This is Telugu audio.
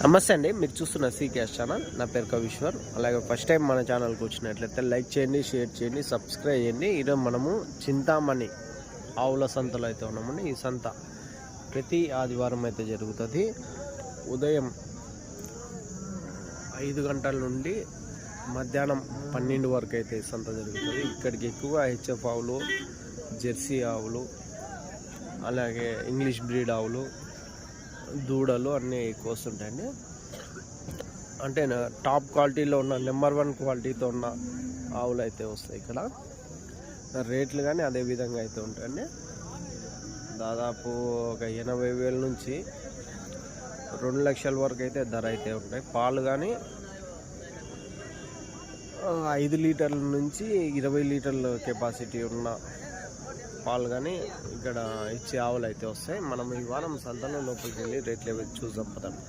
నమస్తే అండి, మీరు చూస్తున్న సీకేఎస్ ఛానల్. నా పేరు కవిశ్వర్. అలాగే ఫస్ట్ టైం మన ఛానల్కి వచ్చినట్లయితే లైక్ చేయండి, షేర్ చేయండి, సబ్స్క్రైబ్ చేయండి. ఈరోజు మనము చింతామణి ఆవుల సంతలో అయితే ఉన్నామండి. ఈ సంత ప్రతి ఆదివారం అయితే జరుగుతుంది. ఉదయం 5 గంటల నుండి మధ్యాహ్నం 12 వరకు అయితే ఈ సంత జరుగుతుంది. ఇక్కడికి ఎక్కువ హెచ్ఎఫ్ ఆవులు, జెర్సీ ఆవులు, అలాగే ఇంగ్లీష్ బ్రీడ్ ఆవులు, దూడలు అన్నీ ఎక్కువ వస్తుంటాయండి. అంటే టాప్ క్వాలిటీలో ఉన్న నెంబర్ 1 క్వాలిటీతో ఉన్న ఆవులు అయితే వస్తాయి. ఇక్కడ రేట్లు కానీ అదే విధంగా అయితే ఉంటాయండి. దాదాపు ఒక 80,000 నుంచి 2 లక్షల వరకు అయితే ధర అయితే ఉంటాయి. పాలు కానీ 5 లీటర్ల నుంచి 20 లీటర్ల కెపాసిటీ ఉన్న పాలు కానీ ఇక్కడ ఇచ్చే ఆవులు అయితే వస్తాయి. మనం ఈ వారం సంతలో లోపలికి వెళ్ళి రేట్లు చూద్దాం పదండి.